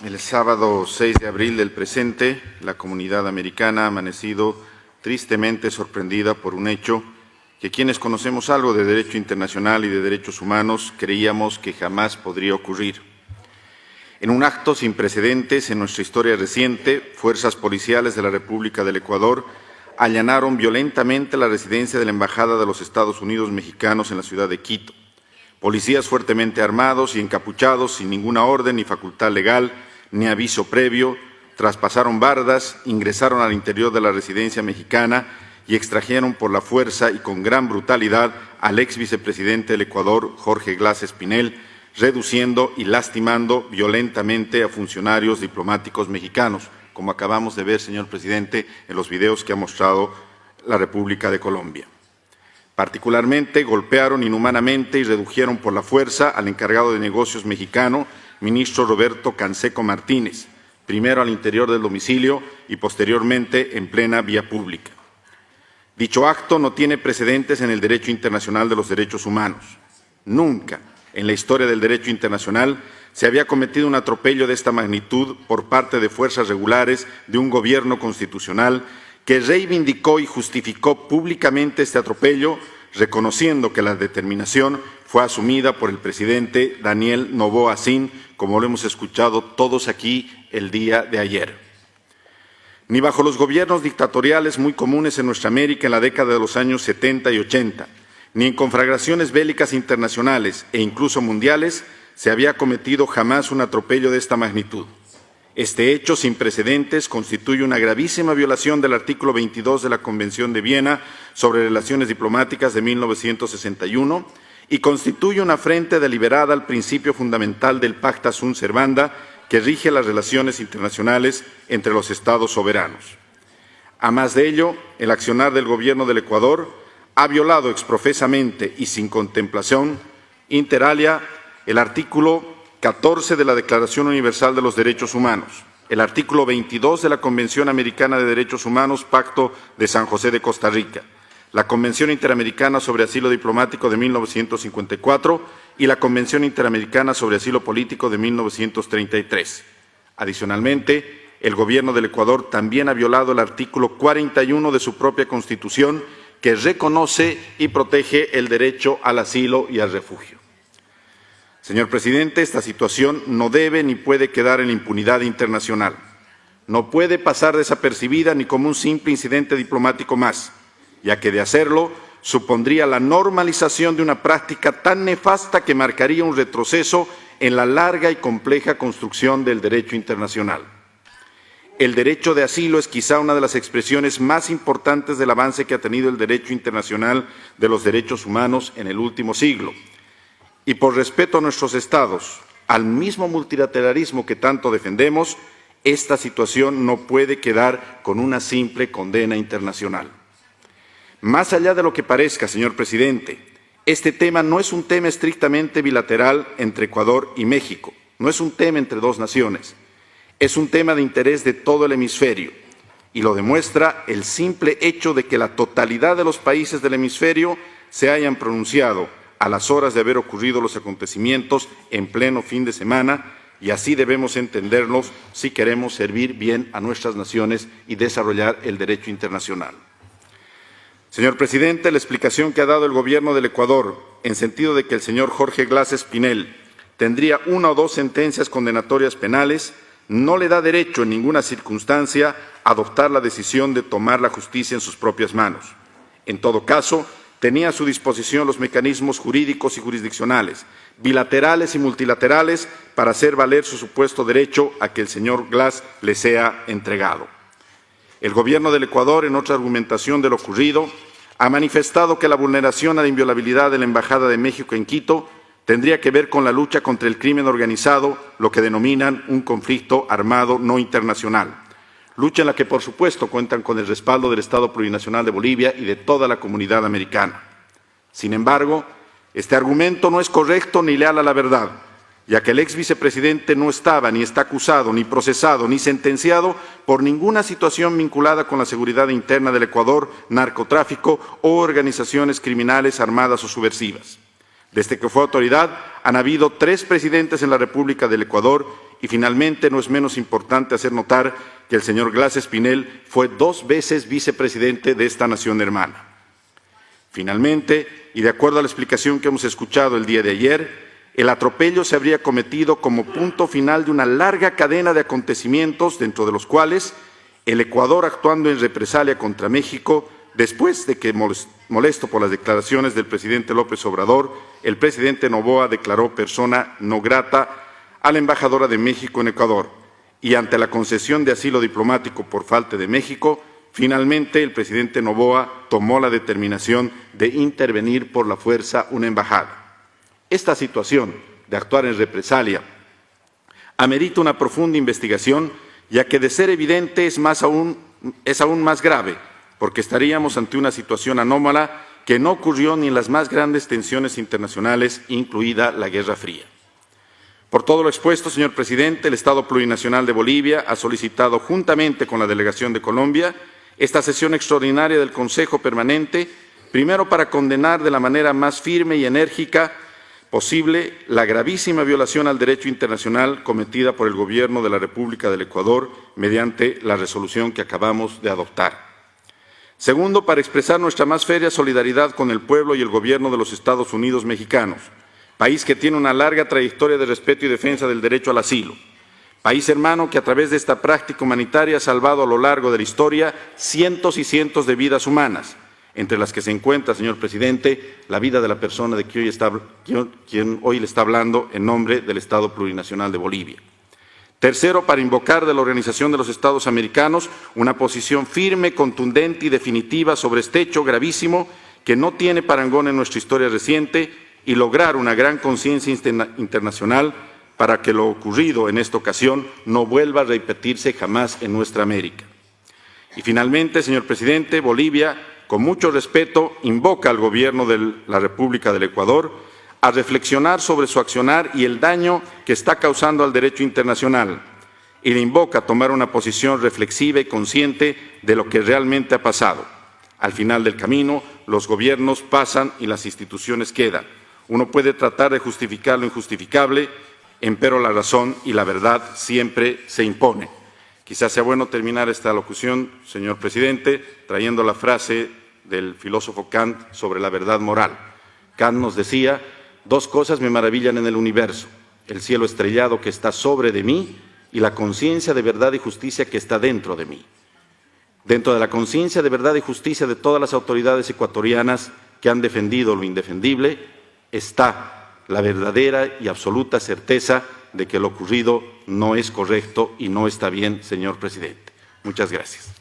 El sábado 6 de abril del presente, la comunidad americana ha amanecido tristemente sorprendida por un hecho que quienes conocemos algo de derecho internacional y de derechos humanos creíamos que jamás podría ocurrir. En un acto sin precedentes en nuestra historia reciente, fuerzas policiales de la República del Ecuador allanaron violentamente la residencia de la Embajada de los Estados Unidos mexicanos en la ciudad de Quito. Policías fuertemente armados y encapuchados, sin ninguna orden ni facultad legal, ni aviso previo, traspasaron bardas, ingresaron al interior de la residencia mexicana y extrajeron por la fuerza y con gran brutalidad al ex vicepresidente del Ecuador, Jorge Glas Espinel, reduciendo y lastimando violentamente a funcionarios diplomáticos mexicanos, como acabamos de ver, señor presidente, en los videos que ha mostrado la República de Colombia. Particularmente golpearon inhumanamente y redujeron por la fuerza al encargado de negocios mexicano, ministro Roberto Canseco Martínez, primero al interior del domicilio y posteriormente en plena vía pública. Dicho acto no tiene precedentes en el derecho internacional de los derechos humanos. Nunca en la historia del derecho internacional se había cometido un atropello de esta magnitud por parte de fuerzas regulares de un gobierno constitucional que reivindicó y justificó públicamente este atropello, reconociendo que la determinación fue asumida por el presidente Daniel Noboa Sin, como lo hemos escuchado todos aquí el día de ayer. Ni bajo los gobiernos dictatoriales muy comunes en nuestra América en la década de los años 70 y 80, ni en conflagraciones bélicas internacionales e incluso mundiales, se había cometido jamás un atropello de esta magnitud. Este hecho sin precedentes constituye una gravísima violación del artículo 22 de la Convención de Viena sobre Relaciones Diplomáticas de 1961 y constituye una afrenta deliberada al principio fundamental del Pacta Sunt Servanda que rige las relaciones internacionales entre los Estados soberanos. A más de ello, el accionar del Gobierno del Ecuador ha violado exprofesamente y sin contemplación, inter alia, el artículo 14 de la Declaración Universal de los Derechos Humanos, el artículo 22 de la Convención Americana de Derechos Humanos, Pacto de San José de Costa Rica, la Convención Interamericana sobre Asilo Diplomático de 1954 y la Convención Interamericana sobre Asilo Político de 1933. Adicionalmente, el Gobierno del Ecuador también ha violado el artículo 41 de su propia Constitución, que reconoce y protege el derecho al asilo y al refugio. Señor presidente, esta situación no debe ni puede quedar en la impunidad internacional. No puede pasar desapercibida ni como un simple incidente diplomático más, ya que de hacerlo supondría la normalización de una práctica tan nefasta que marcaría un retroceso en la larga y compleja construcción del derecho internacional. El derecho de asilo es quizá una de las expresiones más importantes del avance que ha tenido el derecho internacional de los derechos humanos en el último siglo. Y por respeto a nuestros Estados, al mismo multilateralismo que tanto defendemos, esta situación no puede quedar con una simple condena internacional. Más allá de lo que parezca, señor presidente, este tema no es un tema estrictamente bilateral entre Ecuador y México, no es un tema entre dos naciones, es un tema de interés de todo el hemisferio y lo demuestra el simple hecho de que la totalidad de los países del hemisferio se hayan pronunciado a las horas de haber ocurrido los acontecimientos en pleno fin de semana, y así debemos entenderlos si queremos servir bien a nuestras naciones y desarrollar el derecho internacional. Señor presidente, la explicación que ha dado el Gobierno del Ecuador en sentido de que el señor Jorge Glas Espinel tendría una o dos sentencias condenatorias penales no le da derecho en ninguna circunstancia a adoptar la decisión de tomar la justicia en sus propias manos. En todo caso, tenía a su disposición los mecanismos jurídicos y jurisdiccionales, bilaterales y multilaterales, para hacer valer su supuesto derecho a que el señor Glas le sea entregado. El Gobierno del Ecuador, en otra argumentación de lo ocurrido, ha manifestado que la vulneración a la inviolabilidad de la Embajada de México en Quito tendría que ver con la lucha contra el crimen organizado, lo que denominan un conflicto armado no internacional. Lucha en la que, por supuesto, cuentan con el respaldo del Estado Plurinacional de Bolivia y de toda la comunidad americana. Sin embargo, este argumento no es correcto ni leal a la verdad, ya que el ex vicepresidente no estaba ni está acusado, ni procesado, ni sentenciado por ninguna situación vinculada con la seguridad interna del Ecuador, narcotráfico o organizaciones criminales armadas o subversivas. Desde que fue autoridad, han habido 3 presidentes en la República del Ecuador Y finalmente, no es menos importante hacer notar que el señor Glass Espinel fue 2 veces vicepresidente de esta nación hermana. Finalmente, y de acuerdo a la explicación que hemos escuchado el día de ayer, el atropello se habría cometido como punto final de una larga cadena de acontecimientos, dentro de los cuales el Ecuador, actuando en represalia contra México, después de que, molesto por las declaraciones del presidente López Obrador, el presidente Noboa declaró persona no grata a la embajadora de México en Ecuador, y ante la concesión de asilo diplomático por parte de México, finalmente el presidente Noboa tomó la determinación de intervenir por la fuerza una embajada. Esta situación de actuar en represalia amerita una profunda investigación, ya que de ser evidente es aún más grave, porque estaríamos ante una situación anómala que no ocurrió ni en las más grandes tensiones internacionales, incluida la Guerra Fría. Por todo lo expuesto, señor presidente, el Estado Plurinacional de Bolivia ha solicitado, juntamente con la delegación de Colombia, esta sesión extraordinaria del Consejo Permanente, primero para condenar de la manera más firme y enérgica posible la gravísima violación al derecho internacional cometida por el Gobierno de la República del Ecuador mediante la resolución que acabamos de adoptar. Segundo, para expresar nuestra más férrea solidaridad con el pueblo y el Gobierno de los Estados Unidos mexicanos, país que tiene una larga trayectoria de respeto y defensa del derecho al asilo, país hermano que a través de esta práctica humanitaria ha salvado a lo largo de la historia cientos y cientos de vidas humanas, entre las que se encuentra, señor presidente, la vida de la persona de quien hoy le está hablando en nombre del Estado Plurinacional de Bolivia. Tercero, para invocar de la Organización de los Estados Americanos una posición firme, contundente y definitiva sobre este hecho gravísimo que no tiene parangón en nuestra historia reciente y lograr una gran conciencia internacional para que lo ocurrido en esta ocasión no vuelva a repetirse jamás en nuestra América. Y finalmente, señor presidente, Bolivia, con mucho respeto, invoca al Gobierno de la República del Ecuador a reflexionar sobre su accionar y el daño que está causando al derecho internacional, y le invoca a tomar una posición reflexiva y consciente de lo que realmente ha pasado. Al final del camino, los gobiernos pasan y las instituciones quedan. Uno puede tratar de justificar lo injustificable, empero la razón y la verdad siempre se impone. Quizás sea bueno terminar esta locución, señor presidente, trayendo la frase del filósofo Kant sobre la verdad moral. Kant nos decía: 2 cosas me maravillan en el universo: el cielo estrellado que está sobre de mí y la conciencia de verdad y justicia que está dentro de mí. Dentro de la conciencia de verdad y justicia de todas las autoridades ecuatorianas que han defendido lo indefendible está la verdadera y absoluta certeza de que lo ocurrido no es correcto y no está bien, señor presidente. Muchas gracias.